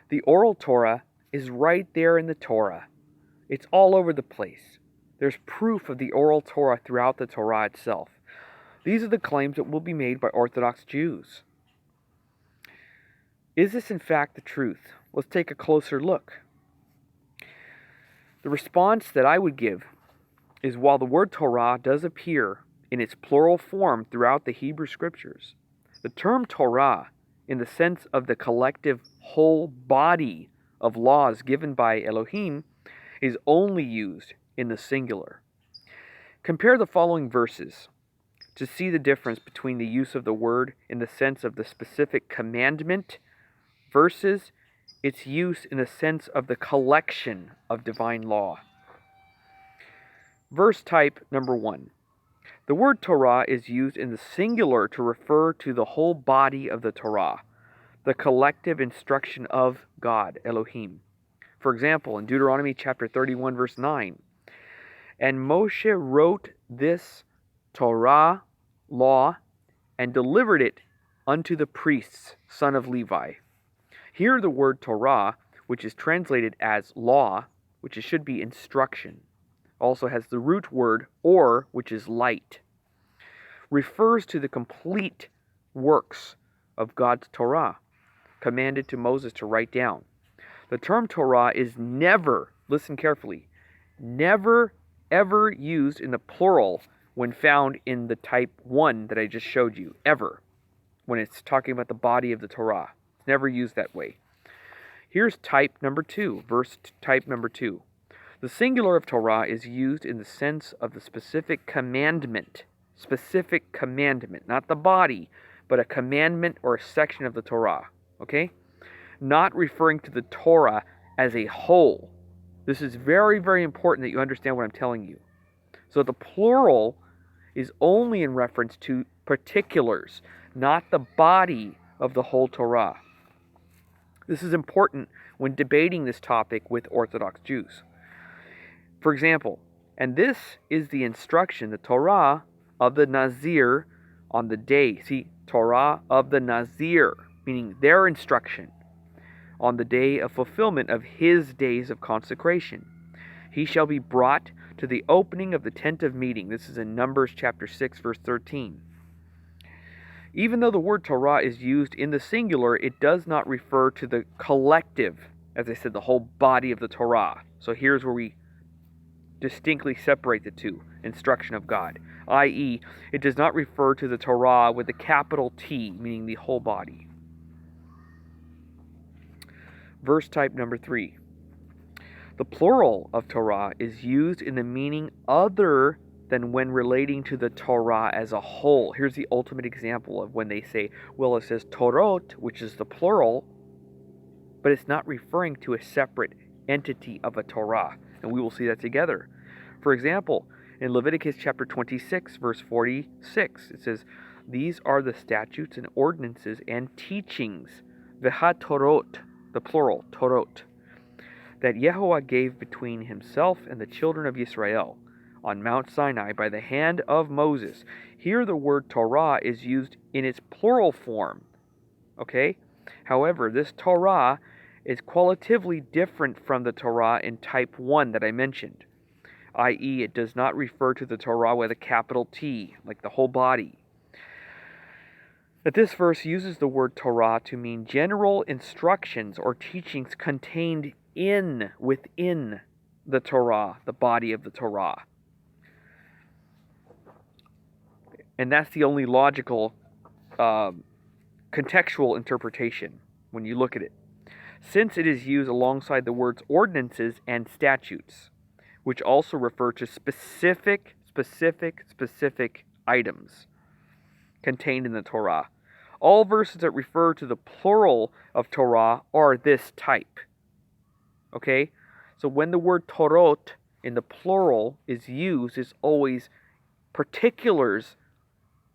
The Oral Torah is right there in the Torah. It's all over the place. There's proof of the Oral Torah throughout the Torah itself. These are the claims that will be made by Orthodox Jews. Is this in fact the truth? Let's take a closer look. The response that I would give is, while the word Torah does appear in its plural form throughout the Hebrew Scriptures, the term Torah, in the sense of the collective whole body of laws given by Elohim, is only used in the singular. Compare the following verses to see the difference between the use of the word in the sense of the specific commandment versus its use in the sense of the collection of divine law. Verse type number 1. The word Torah is used in the singular to refer to the whole body of the Torah, the collective instruction of God, Elohim. For example, in Deuteronomy chapter 31, verse 9, "And Moshe wrote this Torah, law, and delivered it unto the priests, son of Levi." Here the word Torah, which is translated as law, which should be instruction, also has the root word or, which is light, refers to the complete works of God's Torah, commanded to Moses to write down. The term Torah is never, listen carefully, never ever used in the plural when found in the type 1 that I just showed you, ever, when it's talking about the body of the Torah. It's never used that way. Here's type number 2, verse type number 2. The singular of Torah is used in the sense of the specific commandment, not the body, but a commandment or a section of the Torah, okay? Not referring to the Torah as a whole. This is very, very important that you understand what I'm telling you. So the plural is only in reference to particulars, not the body of the whole Torah. This is important when debating this topic with Orthodox Jews. For example, and this is the instruction, the Torah of the Nazir on the day. See, Torah of the Nazir, meaning their instruction on the day of fulfillment of his days of consecration. He shall be brought to the opening of the tent of meeting. This is in Numbers chapter 6, verse 13. Even though the word Torah is used in the singular, it does not refer to the collective, as I said, the whole body of the Torah. So here's where we distinctly separate the two, instruction of God, i.e., it does not refer to the Torah with a capital T, meaning the whole body. Verse type number 3. The plural of Torah is used in the meaning other than when relating to the Torah as a whole. Here's the ultimate example of when they say, well, it says Torot, which is the plural, but it's not referring to a separate entity of a Torah. And we will see that together. For example, in Leviticus chapter 26, verse 46, it says, "These are the statutes and ordinances and teachings, v'ha-torot," the plural, torot, "that Yehovah gave between himself and the children of Israel on Mount Sinai by the hand of Moses." Here the word Torah is used in its plural form. Okay? However, this Torah is qualitatively different from the Torah in type 1 that I mentioned, i.e., it does not refer to the Torah with a capital T, like the whole body. That this verse uses the word Torah to mean general instructions or teachings contained within the Torah, the body of the Torah. And that's the only logical, contextual interpretation when you look at it, since it is used alongside the words ordinances and statutes, which also refer to specific items contained in the Torah. All verses that refer to the plural of Torah are this type. Okay? So when the word Torot in the plural is used, it's always particulars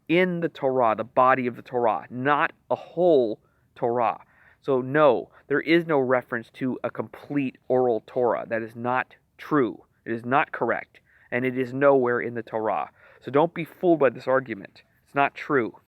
in the Torah, the body of the Torah, not a whole Torah. So no, there is no reference to a complete oral Torah. That is not true. It is not correct. And it is nowhere in the Torah. So don't be fooled by this argument. It's not true.